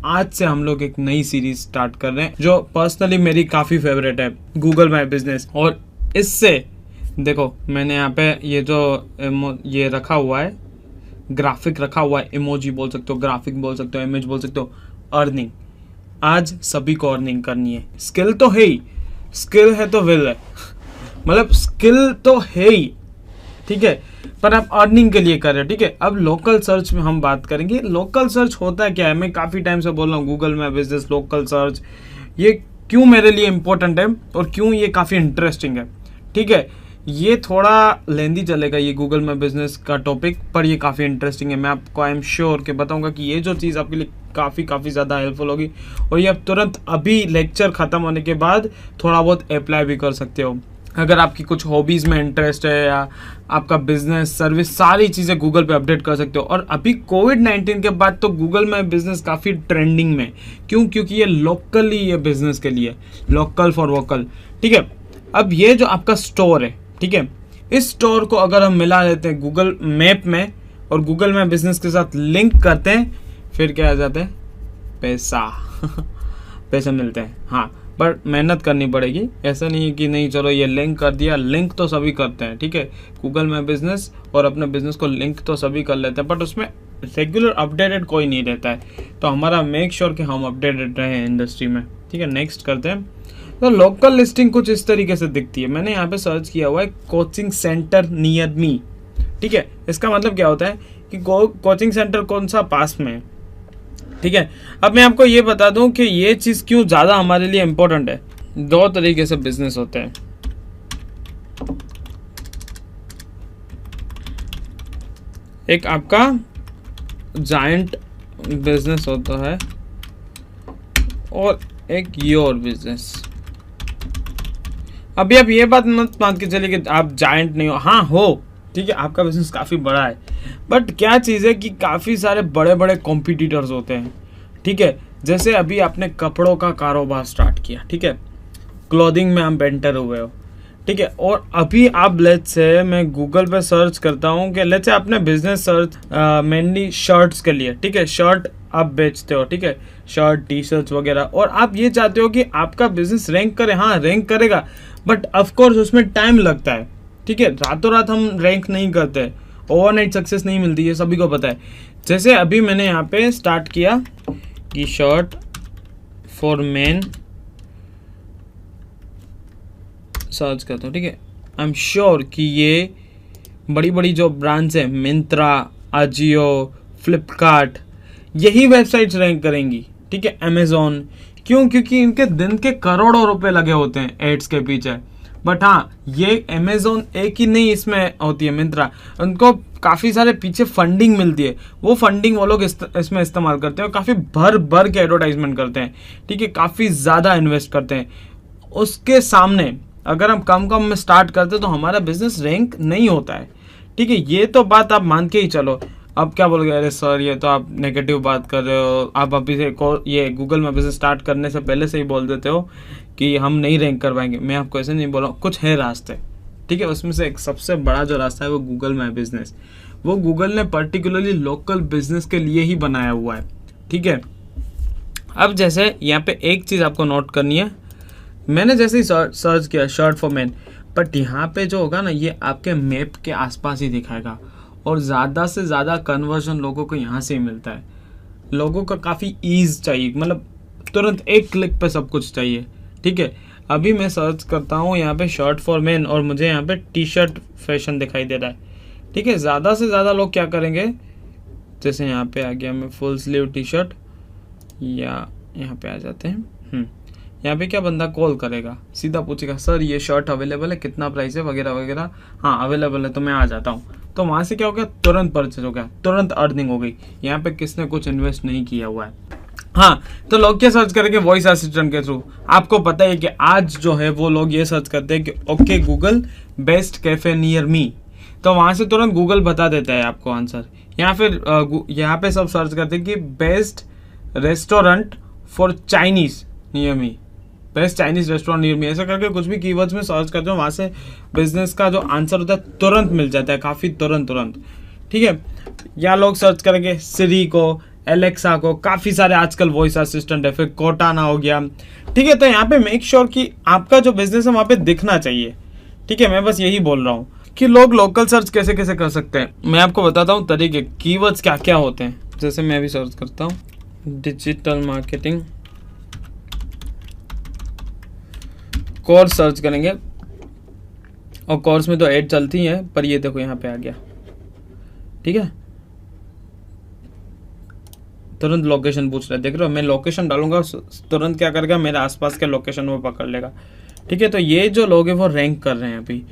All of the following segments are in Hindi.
आज से हम लोग एक नई सीरीज स्टार्ट कर रहे हैं जो पर्सनली मेरी काफ़ी फेवरेट है, गूगल माई बिजनेस। और इससे देखो मैंने यहाँ पे ये रखा हुआ है, ग्राफिक रखा हुआ है, इमोजी बोल सकते हो, ग्राफिक बोल सकते हो, इमेज बोल सकते हो, अर्निंग। आज सभी को अर्निंग करनी है। स्किल तो है ही, स्किल है तो विल है, मतलब स्किल तो है ही, ठीक है, पर आप अर्निंग के लिए कर रहे हो, ठीक है। अब लोकल सर्च में हम बात करेंगे। लोकल सर्च होता है क्या है, मैं काफ़ी टाइम से बोल रहा हूँ गूगल में बिजनेस लोकल सर्च, ये क्यों मेरे लिए इंपॉर्टेंट है और क्यों ये काफ़ी इंटरेस्टिंग है, ठीक है। ये थोड़ा लेंदी चलेगा ये गूगल में बिजनेस का टॉपिक, पर ये काफ़ी इंटरेस्टिंग है। मैं आपको आई एम श्योर कि बताऊंगा कि ये जो चीज़ आपके लिए काफ़ी ज़्यादा हेल्पफुल होगी और ये आप तुरंत अभी लेक्चर ख़त्म होने के बाद थोड़ा बहुत अप्लाई भी कर सकते हो। अगर आपकी कुछ हॉबीज़ में इंटरेस्ट है या आपका बिजनेस सर्विस, सारी चीज़ें गूगल पे अपडेट कर सकते हो। और अभी कोविड-19 के बाद तो गूगल में बिजनेस काफ़ी ट्रेंडिंग में, क्योंकि ये लोकली, ये बिजनेस के लिए लोकल फॉर वोकल, ठीक है। अब ये जो आपका स्टोर है, ठीक है, इस स्टोर को अगर हम मिला लेते हैं गूगल मैप में और गूगल में बिजनेस के साथ लिंक करते हैं, फिर क्या आ जाता है, पैसा पैसे मिलते हैं। हाँ, पर मेहनत करनी पड़ेगी। ऐसा नहीं है कि नहीं चलो ये लिंक कर दिया, लिंक तो सभी करते हैं, ठीक है। गूगल में बिजनेस और अपने बिजनेस को लिंक तो सभी कर लेते हैं, बट उसमें रेगुलर अपडेटेड कोई नहीं रहता है। तो हमारा मेक श्योर कि हम अपडेटेड रहे इंडस्ट्री में, ठीक है। नेक्स्ट करते हैं। तो लोकल लिस्टिंग कुछ इस तरीके से दिखती है। मैंने यहाँ पे सर्च किया हुआ है कोचिंग सेंटर नियर मी, ठीक है। इसका मतलब क्या होता है कि कोचिंग सेंटर कौन सा पास में है, ठीक है। अब मैं आपको ये बता दूं कि ये चीज़ क्यों ज़्यादा हमारे लिए इम्पोर्टेंट है। दो तरीके से बिजनेस होते हैं, एक आपका जायंट बिजनेस होता है और एक योर बिजनेस। अभी आप ये बात मत मान के चलिए कि आप जायंट नहीं हो, हाँ हो, ठीक है, आपका बिजनेस काफ़ी बड़ा है, बट क्या चीज़ है कि काफ़ी सारे बड़े बड़े कॉम्पिटिटर्स होते हैं, ठीक है। जैसे अभी आपने कपड़ों का कारोबार स्टार्ट किया, ठीक है, क्लोथिंग में आप बेंटर हुए हो, ठीक है, और अभी आप लेट्स से मैं गूगल पे सर्च करता हूँ कि लेट्स से आपने बिजनेस सर्च मेनली शर्ट्स के लिए, ठीक है, शर्ट आप बेचते हो, ठीक है, शर्ट टी शर्ट्स वगैरह, और आप ये चाहते हो कि आपका बिजनेस रैंक करे। हाँ, रैंक करेगा, बट ऑफकोर्स उसमें टाइम लगता है, ठीक है। रातों रात हम रैंक नहीं करते, ओवरनाइट सक्सेस नहीं मिलती है, सभी को पता है। जैसे अभी मैंने यहाँ पे स्टार्ट किया कि शर्ट फॉर मेन सर्च करता हूँ, ठीक है। आई एम श्योर कि ये बड़ी बड़ी जो ब्रांड्स हैं, मिंत्रा, अजियो, फ्लिपकार्ट, यही वेबसाइट्स रैंक करेंगी, ठीक है। अमेजोन, क्यों? क्योंकि इनके दिन के करोड़ों रुपए लगे होते हैं एड्स के पीछे। बट हाँ, ये अमेजोन एक ही नहीं इसमें होती है, मिंत्रा, उनको काफ़ी सारे पीछे फंडिंग मिलती है। वो फंडिंग वो लोग इसमें इस्तेमाल करते हैं और काफ़ी भर के एडवर्टाइजमेंट करते हैं, ठीक है, काफ़ी ज़्यादा इन्वेस्ट करते हैं। उसके सामने अगर हम कम में स्टार्ट करते तो हमारा बिजनेस रैंक नहीं होता है, ठीक है। ये तो बात आप मान के ही चलो। अब क्या बोलोगे, अरे सर ये तो आप नेगेटिव बात कर रहे हो, आप अभी से ये गूगल में बिजनेस स्टार्ट करने से पहले से ही बोल देते हो कि हम नहीं रैंक कर पाएंगे। मैं आपको ऐसे नहीं बोल रहा हूँ, कुछ है रास्ते, ठीक है। उसमें से एक सबसे बड़ा जो रास्ता है वो गूगल माई बिजनेस, वो गूगल ने पर्टिकुलरली लोकल बिजनेस के लिए ही बनाया हुआ है, ठीक है। अब जैसे यहाँ पे एक चीज़ आपको नोट करनी है, मैंने जैसे ही सर्च किया शर्ट फॉर मैन, बट यहाँ पे जो होगा ना, ये आपके मैप के आसपास ही दिखाएगा और ज़्यादा से ज़्यादा कन्वर्जन लोगों को यहाँ से ही मिलता है। लोगों का काफ़ी ईज चाहिए, मतलब तुरंत एक क्लिक पे सब कुछ चाहिए, ठीक है। अभी मैं सर्च करता हूँ यहाँ पे शर्ट फॉर मैन और मुझे यहाँ पे टी शर्ट फैशन दिखाई दे रहा है, ठीक है। ज़्यादा से ज़्यादा लोग क्या करेंगे, जैसे यहाँ पे आ गया मैं फुल स्लीव टी शर्ट, या यहाँ पे आ जाते हैं, यहाँ पे क्या बंदा कॉल करेगा, सीधा पूछेगा सर ये शर्ट अवेलेबल है, कितना प्राइस है, वगैरह वगैरह। हाँ अवेलेबल है तो मैं आ जाता हूँ। तो वहाँ से क्या हो गया, तुरंत परचेज हो गया, तुरंत अर्निंग हो गई। यहाँ पे किसने कुछ इन्वेस्ट नहीं किया हुआ है। हाँ, तो लोग क्या सर्च करेंगे, वॉइस असिस्टेंट के थ्रू। आपको पता है कि आज जो है वो लोग ये सर्च करते हैं कि okay Google best cafe near me, तो वहाँ से तुरंत गूगल बता देता है आपको आंसर। या फिर यहाँ पे सब सर्च करते हैं कि best restaurant for Chinese near me, best Chinese restaurant near me, ऐसा करके कुछ भी कीवर्ड्स में सर्च करते हो, वहाँ से बिजनेस का जो आंसर होता है तुरंत मिल जाता है, काफ़ी तुरंत, ठीक है। या लोग सर्च करेंगे सिरी को एलेक्सा को, काफ़ी सारे आजकल वॉइस असिस्टेंट है, फिर कोटाना हो गया। ठीक है, तो यहाँ पे मेक श्योर कि आपका जो बिजनेस है वहाँ पे दिखना चाहिए। ठीक है, मैं बस यही बोल रहा हूँ कि लोग लोकल सर्च कैसे कैसे कर सकते हैं। मैं आपको बताता हूँ तरीके, कीवर्ड्स क्या क्या होते हैं। जैसे मैं अभी सर्च करता हूँ डिजिटल मार्केटिंग, कोर्स सर्च करेंगे और कोर्स में तो ऐड चलती है, पर ये देखो यहाँ पे आ गया। ठीक है, तुरंत लोकेशन पूछ रहा है, देख रहे हो, मैं लोकेशन डालूंगा तुरंत क्या करेगा, मेरे आसपास के लोकेशन वो पकड़ लेगा। ठीक है, तो ये जो लोग हैं वो रैंक कर रहे हैं अभी।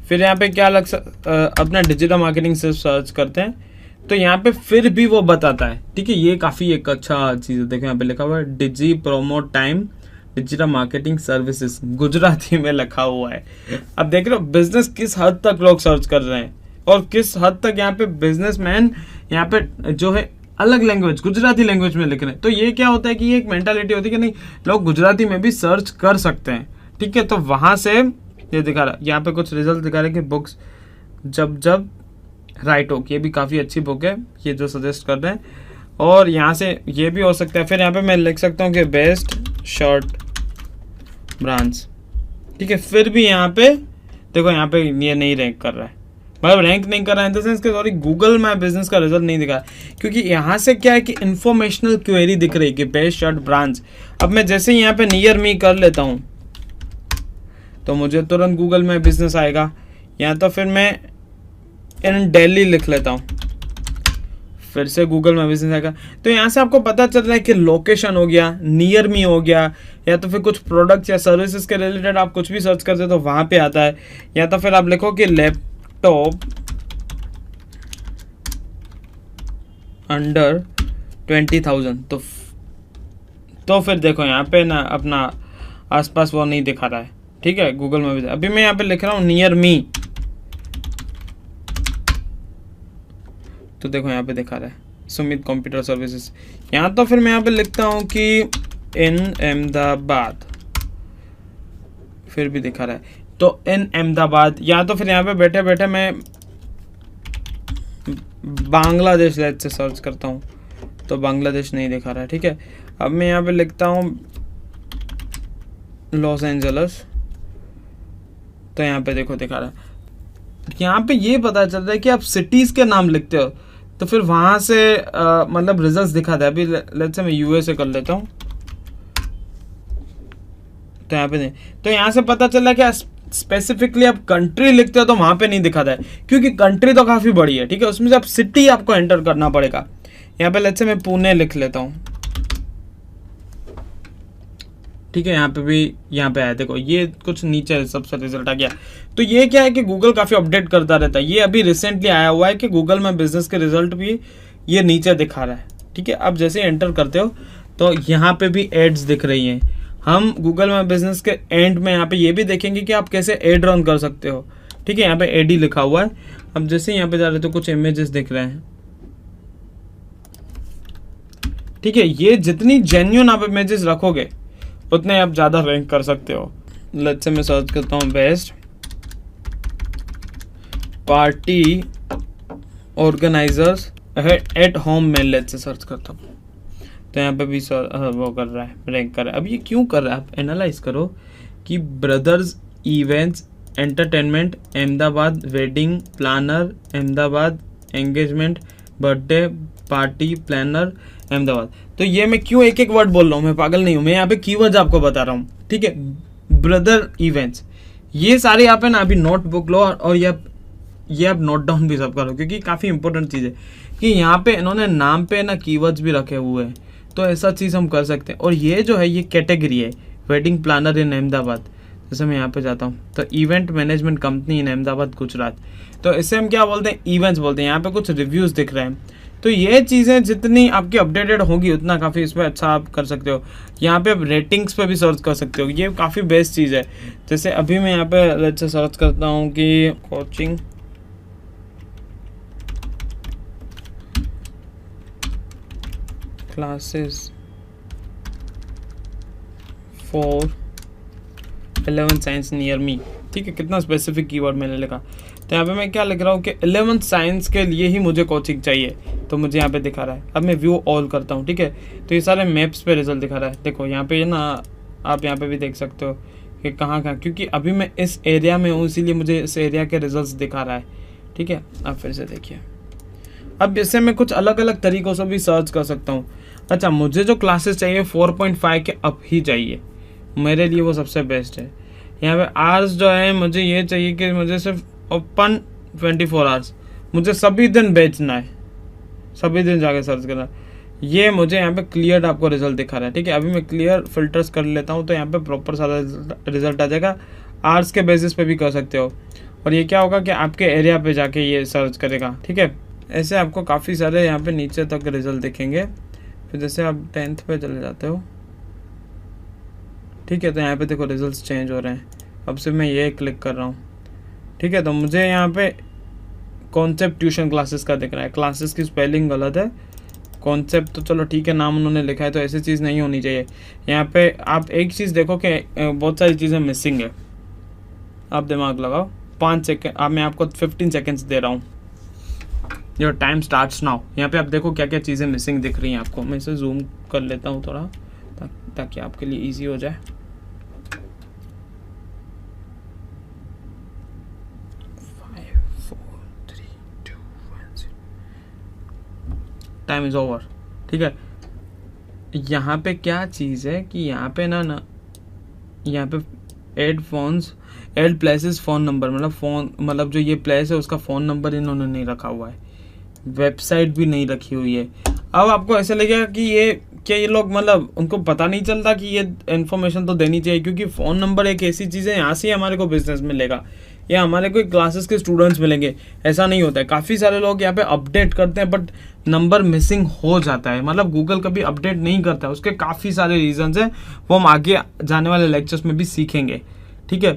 फिर यहाँ पे क्या अपना डिजिटल मार्केटिंग से सर्च करते हैं तो यहाँ पे फिर भी वो बताता है। ठीक है, ये काफ़ी एक अच्छा चीज़ है। देखो यहाँ पे लिखा हुआ है digi promote time digital marketing services, Gujarati में लिखा हुआ है। अब देख रहे हो बिजनेस किस हद तक लोग सर्च कर रहे हैं और किस हद तक यहाँ पे बिजनेसमैन यहाँ पे जो है अलग लैंग्वेज, गुजराती लैंग्वेज में लिख रहे हैं। तो ये क्या होता है कि ये एक मेंटालिटी होती है कि नहीं, लोग गुजराती में भी सर्च कर सकते हैं। ठीक है, तो वहां से ये दिखा रहा है, यहाँ पे कुछ रिजल्ट दिखा रहे हैं कि बुक्स जब राइट हो, ये भी काफ़ी अच्छी बुक है ये जो सजेस्ट कर रहे हैं, और यहाँ से ये भी हो सकता है। फिर यहाँ पे मैं लिख सकता हूँ कि बेस्ट शर्ट ब्रांड्स। ठीक है, फिर भी यहाँ पे देखो, यहाँ पे ये नहीं रैंक कर रहा है, मतलब रैंक नहीं कर रहा है इन द सेंस कि सॉरी, गूगल माई बिजनेस का रिजल्ट नहीं दिखा, क्योंकि यहाँ से क्या है कि इंफॉर्मेशनल क्वेरी दिख रही है कि बेस्ट शर्ट ब्रांड्स। अब मैं जैसे ही यहाँ पे नियर मी कर लेता हूँ तो मुझे तुरंत गूगल में बिजनेस आएगा, या तो फिर मैं इन दिल्ली लिख लेता हूँ, फिर से गूगल में बिजनेस आएगा। तो यहाँ से आपको पता चल रहा है कि लोकेशन हो गया, नियर मी हो गया, या तो फिर कुछ प्रोडक्ट्स या सर्विसेज के रिलेटेड आप कुछ भी सर्च करते हो तो वहाँ पे आता है, या तो फिर आप लिखो कि लैपटॉप अंडर 20,000, तो फिर देखो यहाँ पे ना अपना आसपास वो नहीं दिखा रहा है। ठीक है, गूगल में भी अभी मैं यहाँ पे लिख रहा हूँ नियर मी, तो देखो यहाँ पे दिखा रहा है सुमित कंप्यूटर सर्विसेज। यहाँ तो फिर मैं यहाँ पे लिखता हूँ कि इन अहमदाबाद, फिर भी दिखा रहा है, तो इन अहमदाबाद। या तो फिर यहाँ पे बैठे बैठे मैं बांग्लादेश से सर्च करता हूँ तो बांग्लादेश नहीं दिखा रहा है। ठीक है, अब मैं यहाँ पे लिखता हूँ लॉस एंजल्स, तो यहाँ पे देखो दिखा रहा है। यहाँ पे ये पता चल रहा है कि आप सिटीज के नाम लिखते हो तो फिर वहां से मतलब रिजल्ट्स दिखाता है। अभी लेट्स से मैं यूएसए कर लेता हूँ, तो यहाँ पे नहीं, तो यहाँ से पता चल रहा है कि स्पेसिफिकली आप कंट्री लिखते हो तो वहां पे नहीं दिखाता है, क्योंकि कंट्री तो काफी बड़ी है। ठीक है, उसमें से आप सिटी आपको एंटर करना पड़ेगा। यहाँ पे लेट्स से मैं पुणे लिख लेता हूँ। ठीक है, यहाँ पे भी यहाँ पे आया, देखो ये कुछ नीचे सबसे रिजल्ट आ गया। तो ये क्या है कि गूगल काफ़ी अपडेट करता रहता है। ये अभी रिसेंटली आया हुआ है कि गूगल में बिजनेस के रिजल्ट भी ये नीचे दिखा रहा है। ठीक है, अब जैसे एंटर करते हो तो यहाँ पे भी एड्स दिख रही हैं। हम गूगल में बिजनेस के एंड में यहाँ पे ये भी देखेंगे कि आप कैसे एड रन कर सकते हो। ठीक है, यहाँ पे एड ही लिखा हुआ है। अब जैसे यहाँ पे जा रहे तो कुछ इमेजेस दिख रहे हैं। ठीक है, ये जितनी जेन्युइन आप इमेजेस रखोगे उतने आप ज़्यादा रैंक कर सकते हो। लेट्स से मैं सर्च करता हूँ best party organisers at home में, लेट्स से सर्च करता हूँ तो यहाँ पे भी वो कर रहा है, रैंक कर रहा है। अब ये क्यों कर रहा है, आप एनालाइज करो कि brothers events entertainment Ahmedabad, wedding planner Ahmedabad, engagement birthday party planner Ahmedabad. तो ये मैं क्यों एक एक वर्ड बोल रहा हूँ, मैं पागल नहीं हूँ, मैं यहाँ पे कीवर्ड्स आपको बता रहा हूँ। ठीक है, ब्रदर इवेंट्स, ये सारे आप है ना अभी नोटबुक लो और ये आप नोट डाउन भी सब करो, क्योंकि काफ़ी इंपॉर्टेंट चीज़ है कि यहाँ पे इन्होंने नाम पे ना कीवर्ड्स भी रखे हुए हैं, तो ऐसा चीज़ हम कर सकते हैं। और ये जो है ये कैटेगरी है वेडिंग प्लानर इन अहमदाबाद। जैसे मैं यहाँ पे जाता हूँ तो इवेंट मैनेजमेंट कंपनी इन अहमदाबाद गुजरात, तो इसे हम क्या बोलते हैं, इवेंट्स बोलते हैं। यहाँ पे कुछ रिव्यूज़ दिख रहे हैं। तो ये चीज़ें जितनी आपकी अपडेटेड होगी उतना काफ़ी इसमें अच्छा आप कर सकते हो। यहाँ पे आप रेटिंग्स पे भी सर्च कर सकते हो, ये काफ़ी बेस्ट चीज़ है। जैसे अभी मैं यहाँ पे लेट्स से सर्च करता हूँ कि coaching classes for 11th science near me. ठीक है, कितना स्पेसिफिक कीवर्ड मैंने लिखा। तो यहाँ पे मैं क्या लिख रहा हूँ कि 11th साइंस के लिए ही मुझे कोचिंग चाहिए। तो मुझे यहाँ पे दिखा रहा है। अब मैं व्यू ऑल करता हूँ, ठीक है, तो ये सारे मैप्स पे रिजल्ट दिखा रहा है। देखो यहाँ पे ना, आप यहाँ पे भी देख सकते हो कि कहाँ कहाँ, क्योंकि अभी मैं इस एरिया में हूँ इसीलिए मुझे इस एरिया के रिजल्ट्स दिखा रहा है, ठीक है। अब फिर से देखिए, अब इससे मैं कुछ अलग अलग तरीक़ों से भी सर्च कर सकता हूँ। अच्छा, मुझे जो क्लासेस चाहिए 4.5 के अप ही चाहिए, मेरे लिए वो सबसे बेस्ट है। यहाँ पे आवर्स जो है, मुझे ये चाहिए कि मुझे सिर्फ ओपन 24 आवर्स, मुझे सभी दिन बेचना है, सभी दिन जाके सर्च करना है। ये मुझे यहाँ पे क्लियर आपको रिजल्ट दिखा रहा है, ठीक है। अभी मैं क्लियर फिल्टर्स कर लेता हूँ तो यहाँ पे प्रॉपर सारा रिजल्ट आ जाएगा। आवर्स के बेसिस पे भी कर सकते हो, और ये क्या होगा कि आपके एरिया पे जाके ये सर्च करेगा, ठीक है। ऐसे आपको काफ़ी सारे यहाँ पे नीचे तक रिजल्ट दिखेंगे। फिर जैसे आप 10th पे चले जाते हो, ठीक है, तो यहाँ पे देखो रिजल्ट्स चेंज हो रहे हैं। अब से मैं ये क्लिक कर रहा हूँ, ठीक है, तो मुझे यहाँ पे कॉन्सेप्ट ट्यूशन क्लासेस का दिख रहा है। क्लासेस की स्पेलिंग गलत है, कॉन्सेप्ट तो चलो ठीक है, नाम उन्होंने लिखा है तो ऐसी चीज़ नहीं होनी चाहिए। यहाँ पे आप एक चीज़ देखो कि बहुत सारी चीज़ें मिसिंग है, आप दिमाग लगाओ। 5 सेकेंड, अब मैं आपको 15 सेकेंड्स दे रहा हूँ। Your time starts now. यहाँ पे आप देखो क्या क्या चीज़ें मिसिंग दिख रही हैं आपको। मैं इसे जूम कर लेता हूँ थोड़ा, ताकि आपके लिए ईजी हो जाए। टाइम इज़ ओवर, ठीक है। यहाँ पे क्या चीज़ है कि यहाँ पे ना यहाँ पे add phones, add places phone number, मतलब जो ये प्लेस है उसका फ़ोन नंबर इन्होंने नहीं रखा हुआ है, वेबसाइट भी नहीं रखी हुई है। अब आपको ऐसा लगेगा कि ये लोग मतलब उनको पता नहीं चलता कि ये इन्फॉर्मेशन तो देनी चाहिए, क्योंकि फ़ोन नंबर एक ऐसी चीज़ है, यहाँ से ही हमारे को बिजनेस मिलेगा या हमारे कोई क्लासेस के स्टूडेंट्स मिलेंगे, ऐसा नहीं होता है। काफ़ी सारे लोग यहाँ पे अपडेट करते हैं बट नंबर मिसिंग हो जाता है, मतलब गूगल कभी अपडेट नहीं करता है। उसके काफ़ी सारे रीजंस हैं, वो हम आगे जाने वाले लेक्चर्स में भी सीखेंगे, ठीक है।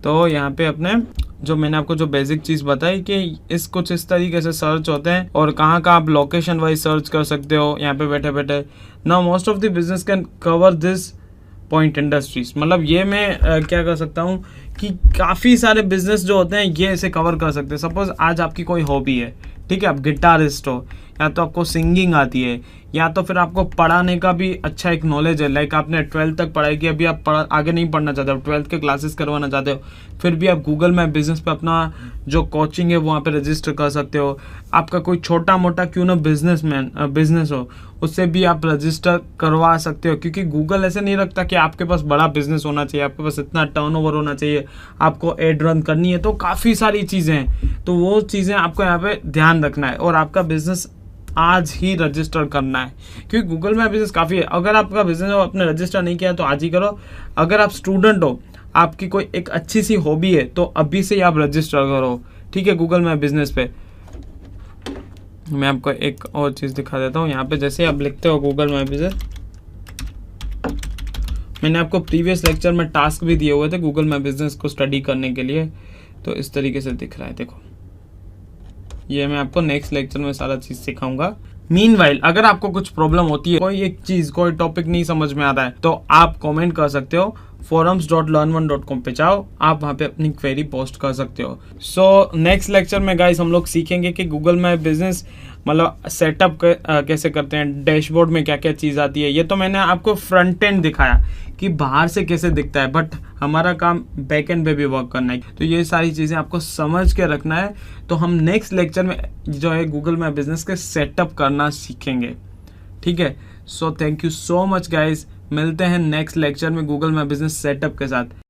तो यहाँ पे अपने जो मैंने आपको जो बेसिक चीज़ बताई कि कुछ इस तरीके से सर्च होते हैं, और कहाँ का आप लोकेशन वाइज सर्च कर सकते हो यहाँ पे बैठे बैठे। Now most of the business can cover this point industries, मतलब ये मैं क्या कर सकता हूँ कि काफ़ी सारे बिजनेस जो होते हैं ये इसे कवर कर सकते हैं। सपोज आज आपकी कोई हॉबी है, ठीक है, आप गिटारिस्ट हो, या तो आपको सिंगिंग आती है, या तो फिर आपको पढ़ाने का भी अच्छा एक नॉलेज है, लाइक आपने 12th तक पढ़ाई की, अभी आप आगे नहीं पढ़ना चाहते हो, 12th के क्लासेस करवाना चाहते हो, फिर भी आप गूगल मैप बिजनेस पे अपना जो कोचिंग है वहाँ पे रजिस्टर कर सकते हो। आपका कोई छोटा मोटा क्यों ना बिजनेस हो, उससे भी आप रजिस्टर करवा सकते हो, क्योंकि गूगल ऐसे नहीं रखता कि आपके पास बड़ा बिजनेस होना चाहिए, आपके पास इतना टर्नओवर होना चाहिए, आपको एड रन करनी है, तो काफ़ी सारी चीज़ें हैं। तो वो चीज़ें आपको यहाँ पे ध्यान रखना है, और आपका बिजनेस आज ही रजिस्टर करना है, क्योंकि गूगल में बिजनेस काफ़ी है। अगर आपका बिजनेस हो, आपने रजिस्टर नहीं किया तो आज ही करो। अगर आप स्टूडेंट हो, आपकी कोई एक अच्छी सी हॉबी है, तो अभी से ही आप रजिस्टर करो, ठीक है, गूगल में बिजनेस पे। मैं आपको एक और चीज़ दिखा देता हूँ। यहाँ पे जैसे आप लिखते हो गूगल में बिजनेस, मैंने आपको प्रीवियस लेक्चर में टास्क भी दिए हुए थे गूगल में बिजनेस को स्टडी करने के लिए, तो इस तरीके से दिख रहा है। देखो, ये मैं आपको नेक्स्ट लेक्चर में सारा चीज़ सिखाऊंगा। मीनवाइल अगर आपको कुछ प्रॉब्लम होती है, कोई एक चीज़, कोई टॉपिक नहीं समझ में आ रहा है, तो आप कमेंट कर सकते हो, forums.learn1.com पे जाओ, आप वहाँ पे अपनी क्वेरी पोस्ट कर सकते हो। सो नेक्स्ट लेक्चर में गाइस हम लोग सीखेंगे कि गूगल मैप बिजनेस मतलब सेटअप कैसे करते हैं, डैशबोर्ड में क्या क्या चीज़ आती है। ये तो मैंने आपको फ्रंट एंड दिखाया कि बाहर से कैसे दिखता है, बट हमारा काम बैक एंड पे भी वर्क करना है, तो ये सारी चीज़ें आपको समझ के रखना है। तो हम नेक्स्ट लेक्चर में जो है गूगल मैप बिजनेस के सेटअप करना सीखेंगे, ठीक है। So thank you so much guys, मिलते हैं नेक्स्ट लेक्चर में गूगल मैप बिजनेस सेटअप के साथ।